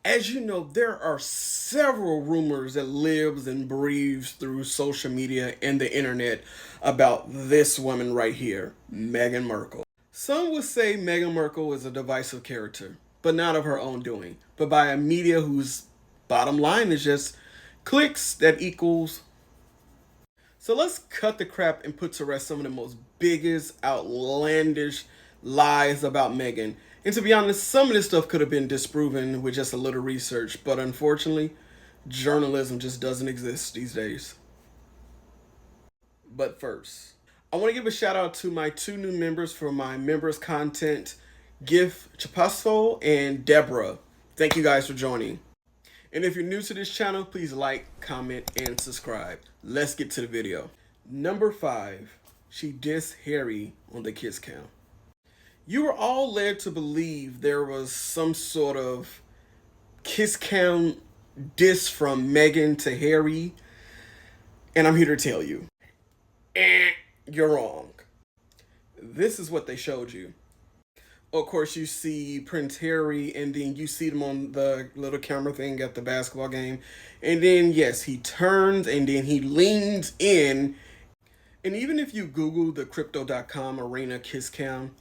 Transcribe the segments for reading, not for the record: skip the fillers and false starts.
As you know, there are several rumors that lives and breathes through social media and the internet about this woman right here, Meghan Markle. Some would say Meghan Markle is a divisive character, but not of her own doing, but by a media whose bottom line is just clicks that equals. So let's cut the crap and put to rest some of the most biggest, outlandish lies about Meghan. And to be honest, some of this stuff could have been disproven with just a little research, but unfortunately, journalism just doesn't exist these days. But first, I want to give a shout out to my two new members for my members content, Gif Chapasso and Deborah. Thank you guys for joining. And if you're new to this channel, please like, comment, and subscribe. Let's get to the video. Number 5, she dissed Harry on the kiss cam. You were all led to believe there was some sort of kiss cam diss from Meghan to Harry, and I'm here to tell you, you're wrong. This is what they showed you. Of course, you see Prince Harry, and then you see them on the little camera thing at the basketball game. And then, yes, he turns, and then he leans in. And even if you Google the Crypto.com arena kiss cam,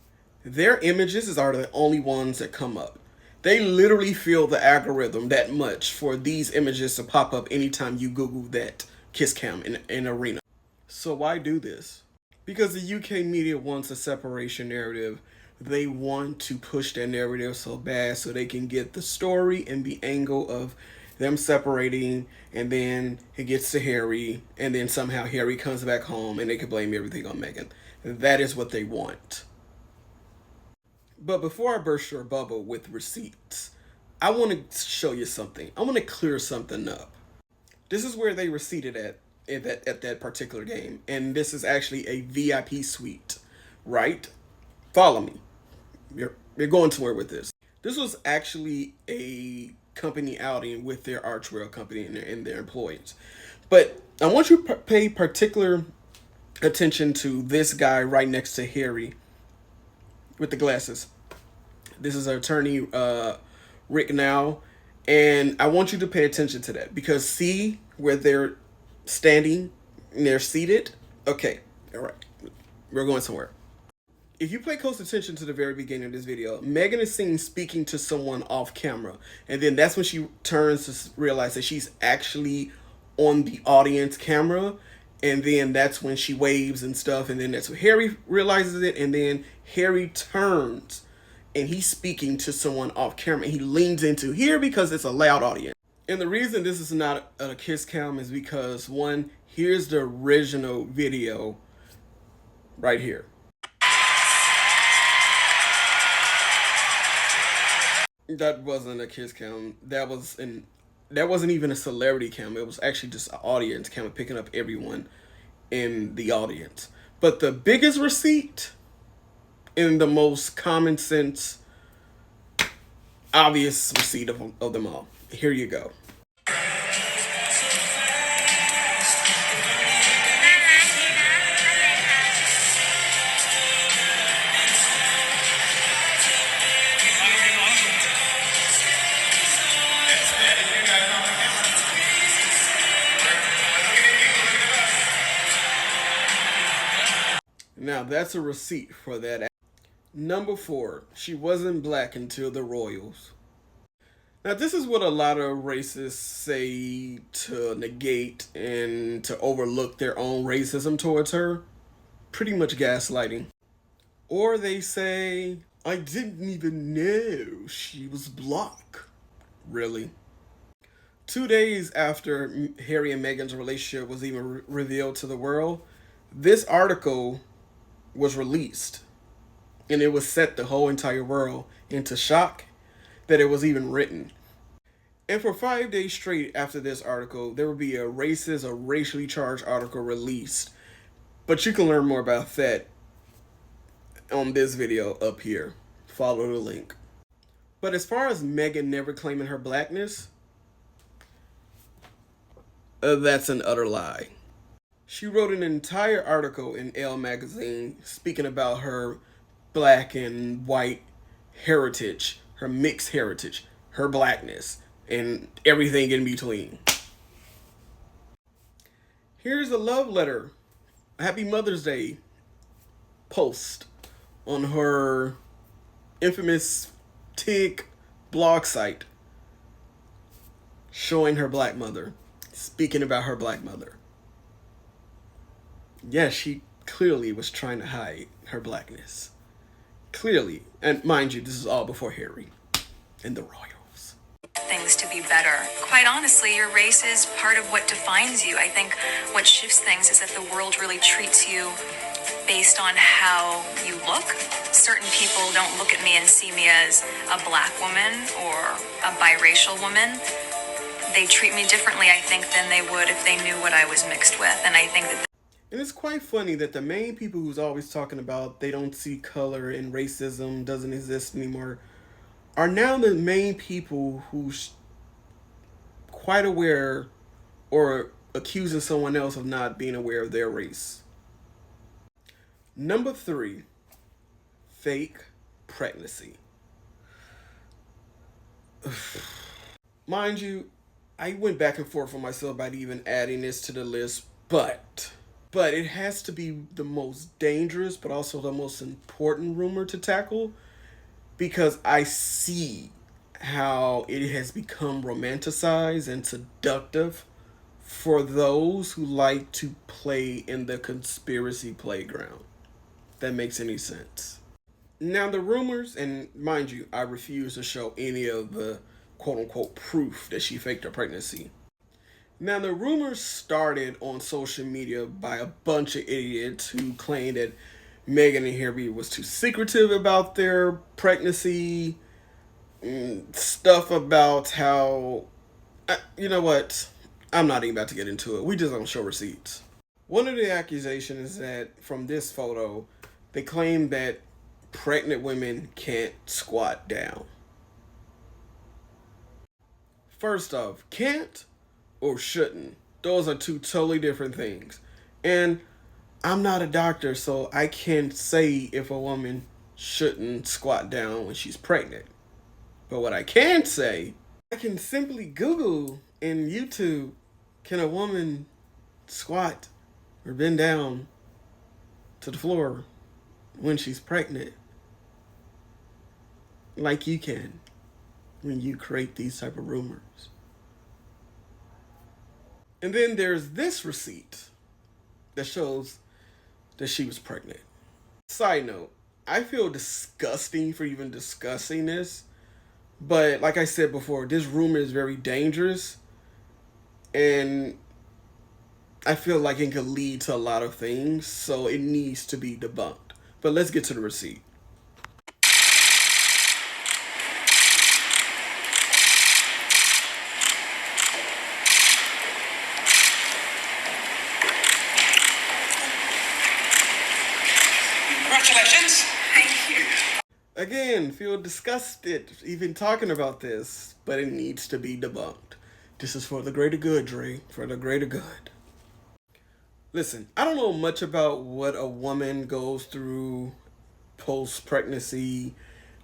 their images are the only ones that come up. They literally feel the algorithm that much for these images to pop up anytime you Google that kiss cam in arena. So why do this? Because the UK media wants a separation narrative. They want to push that narrative so bad so they can get the story and the angle of them separating, and then it gets to Harry, and then somehow Harry comes back home and they can blame everything on Meghan. That is what they want. But before I burst your bubble with receipts, I want to show you something. I want to clear something up. This is where they were seated at that particular game, and this is actually a VIP suite, right? Follow me. You're going somewhere with this. This was actually a company outing with their archewell company and their employees. But I want you to pay particular attention to this guy right next to Harry with the glasses. This is our attorney, Rick Now. And I want you to pay attention to that, because see where they're standing and they're seated? Okay, all right. We're going somewhere. If you pay close attention to the very beginning of this video, Meghan is seen speaking to someone off camera. And then that's when she turns to realize that she's actually on the audience camera. And then that's when she waves and stuff. And then that's when Harry realizes it. And then Harry turns and he's speaking to someone off camera. And he leans into here because it's a loud audience. And the reason this is not a kiss cam is because, one, here's the original video right here. That wasn't a kiss cam. That wasn't even a celebrity cam. It was actually just an audience cam picking up everyone in the audience. But the biggest receipt and the most common sense, obvious receipt of them all. Here you go. Now that's a receipt for that. Number 4, she wasn't black until the royals. Now this is what a lot of racists say to negate and to overlook their own racism towards her. Pretty much gaslighting. Or they say, I didn't even know she was black. Really? 2 days after Harry and Meghan's relationship was even revealed to the world, this article was released, and it was set the whole entire world into shock that it was even written. And for 5 days straight after this article, there would be a racist or racially charged article released. But you can learn more about that on this video up here. Follow the link. But as far as Meghan never claiming her blackness, that's an utter lie. She wrote an entire article in Elle magazine speaking about her black and white heritage, her mixed heritage, her blackness. and everything in between. Here's a love letter, a Happy Mother's Day post on her infamous TIG blog site showing her black mother, speaking about her black mother. Yes, she clearly was trying to hide her blackness. Clearly. And mind you, this is all before Harry and the royals. Things to be better. Quite honestly, your race is part of what defines you. I think what shifts things is that the world really treats you based on how you look. Certain people don't look at me and see me as a black woman or a biracial woman. They treat me differently, I think, than they would if they knew what I was mixed with. And I think that... And it's quite funny that the main people who's always talking about they don't see color and racism doesn't exist anymore are now the main people who's quite aware or accusing someone else of not being aware of their race. Number 3, fake pregnancy. Mind you, I went back and forth with myself about even adding this to the list, but it has to be the most dangerous but also the most important rumor to tackle, because I see how it has become romanticized and seductive for those who like to play in the conspiracy playground. If that makes any sense. Now the rumors, and mind you, I refuse to show any of the quote-unquote proof that she faked her pregnancy. Now the rumors started on social media by a bunch of idiots who claimed that Meghan and Harry was too secretive about their pregnancy, stuff about how, you know what, I'm not even about to get into it. We just don't show receipts. One of the accusations is that from this photo, they claim that pregnant women can't squat down. First off, can't or shouldn't. Those are two totally different things. And I'm not a doctor, so I can't say if a woman shouldn't squat down when she's pregnant. But what I can say, I can simply Google in YouTube, can a woman squat or bend down to the floor when she's pregnant? Like you can when you create these type of rumors. And then there's this receipt that shows that she was pregnant. Side note, I feel disgusting for even discussing this, but like I said before, this rumor is very dangerous, and I feel like it could lead to a lot of things, so it needs to be debunked. But let's get to the receipt. Congratulations. Thank you. Again, feel disgusted even talking about this, but it needs to be debunked. This is for the greater good, Dre, for the greater good. Listen, I don't know much about what a woman goes through post-pregnancy,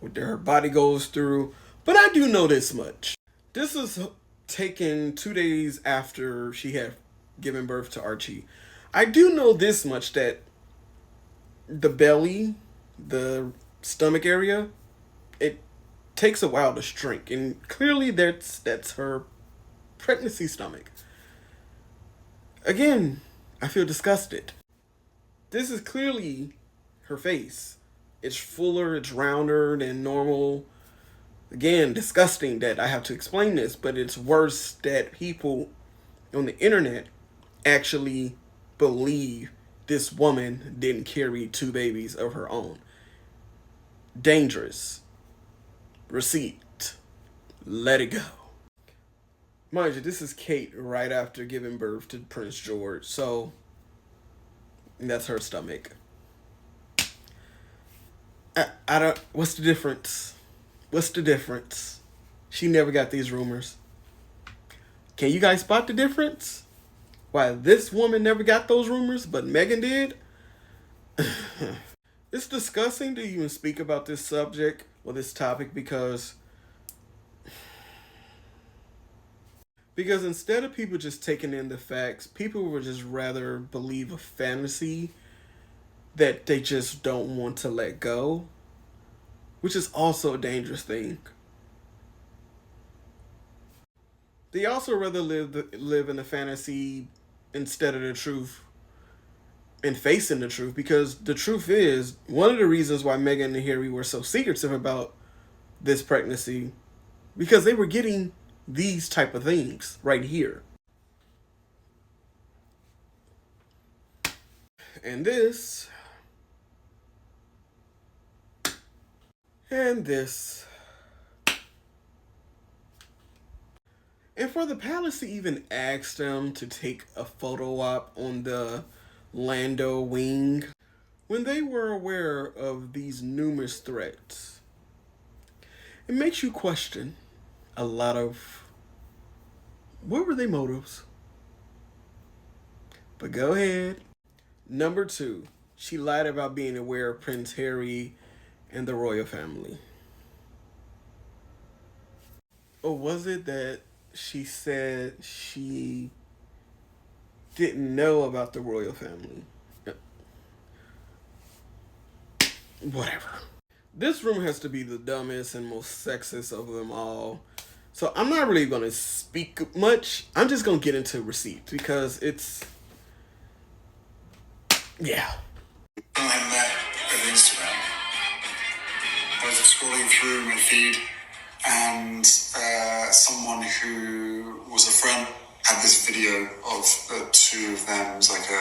what her body goes through, but I do know this much. This was taken 2 days after she had given birth to Archie. I do know this much, that the belly, the stomach area, it takes a while to shrink, and clearly that's her pregnancy stomach. Again, I feel disgusted. This is clearly her face. It's fuller, it's rounder than normal. Again, disgusting that I have to explain this, but it's worse that people on the internet actually believe this woman didn't carry 2 babies of her own. Dangerous. Receipt. Let it go. Mind you, this is Kate right after giving birth to Prince George, so that's her stomach. I don't, what's the difference? What's the difference? She never got these rumors. Can you guys spot the difference? Why this woman never got those rumors, but Meghan did? It's disgusting to even speak about this subject or this topic, because Because instead of people just taking in the facts, people would just rather believe a fantasy that they just don't want to let go, which is also a dangerous thing. They also rather live in a fantasy instead of the truth and facing the truth, because the truth is one of the reasons why Meghan and Harry were so secretive about this pregnancy, because they were getting these type of things right here. And this. And this. And for the palace to even ask them to take a photo op on the Lando wing, when they were aware of these numerous threats, it makes you question a lot of what were their motives. But go ahead. Number 2, she lied about being aware of Prince Harry and the royal family. Or was it that she said she didn't know about the royal family? Whatever. This room has to be the dumbest and most sexist of them all. So I'm not really going to speak much. I'm just going to get into receipts because it's... yeah. I met on Instagram. I was scrolling through my feed and someone who was a friend had this video of the two of them. It was like a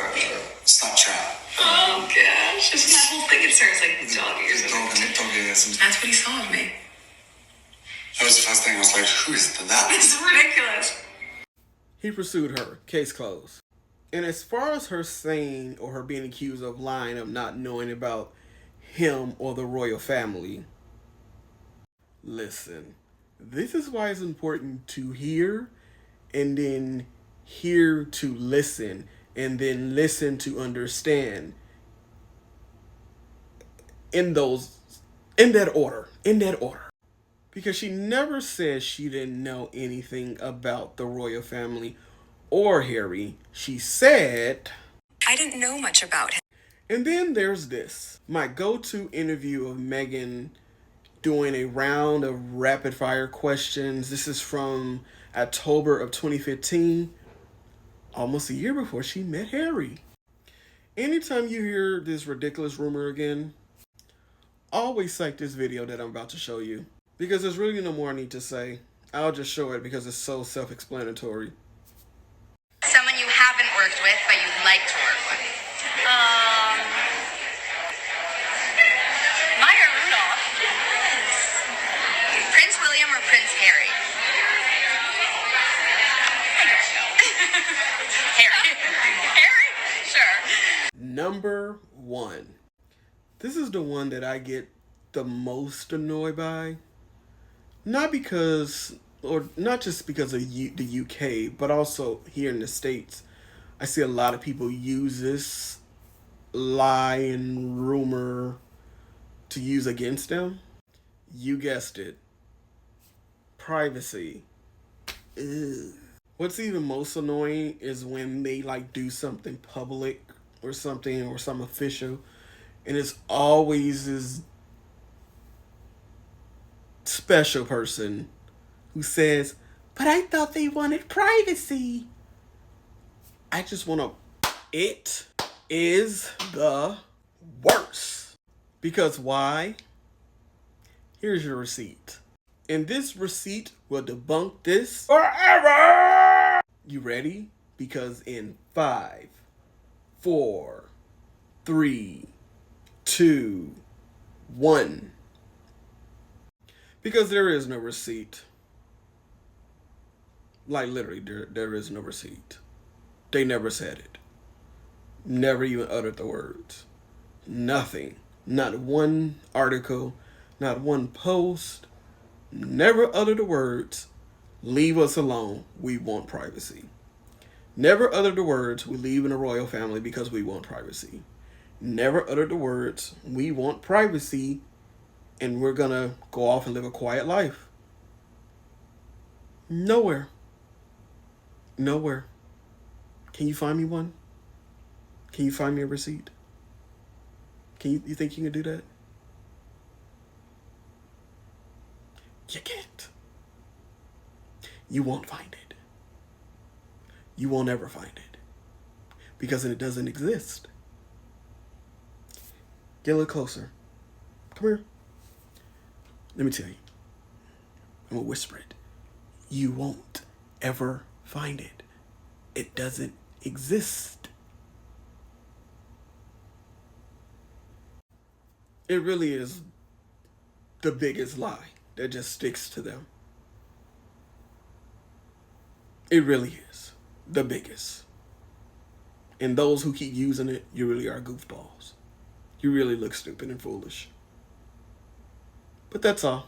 Snapchat. Oh gosh, isn't that whole thing? It starts like dog ears. Dog ears. That's what he saw of me. That was the first thing. I was like, who is that? It's ridiculous. He pursued her. Case closed. And as far as her saying or her being accused of lying of not knowing about him or the royal family, listen, this is why it's important to hear and then hear to listen and then listen to understand in that order. Because she never said she didn't know anything about the royal family or Harry. She said, I didn't know much about him. and then there's this. My go-to interview of Meghan doing a round of rapid fire questions. This is from October of 2015, almost a year before she met Harry. Anytime you hear this ridiculous rumor again, always cite this video that I'm about to show you. Because there's really no more I need to say. I'll just show it because it's so self-explanatory. Someone you haven't worked with, but you'd like to work with? Maya Rudolph. Prince William or Prince Harry? Harry. Harry? Sure. Number 1. This is the one that I get the most annoyed by. Not just because of the UK, but also here in the States. I see a lot of people use this lie and rumor to use against them. You guessed it. Privacy. Ugh. What's even most annoying is when they do something public or something or some official, and it's always this special person who says, but I thought they wanted privacy. I just want to... It is the worst. Because why? Here's your receipt. And this receipt will debunk this forever. You ready? Because in 5, 4, 3, 2, 1. Because there is no receipt. Literally, there is no receipt. They never said it. Never even uttered the words. Nothing. Not one article. Not one post. Never uttered the words, leave us alone, we want privacy. Never uttered the words, we live in a royal family because we want privacy. Never uttered the words, we want privacy and we're gonna go off and live a quiet life. Nowhere. Nowhere. Can you find me one? Can you find me a receipt? You think you can do that? You can't. You won't find it. You won't ever find it. Because it doesn't exist. Get a little closer. Come here. Let me tell you. I'm gonna whisper it. You won't ever find it. It doesn't exist. It really is the biggest lie that just sticks to them. It really is the biggest. And those who keep using it, you really are goofballs. You really look stupid and foolish. But that's all.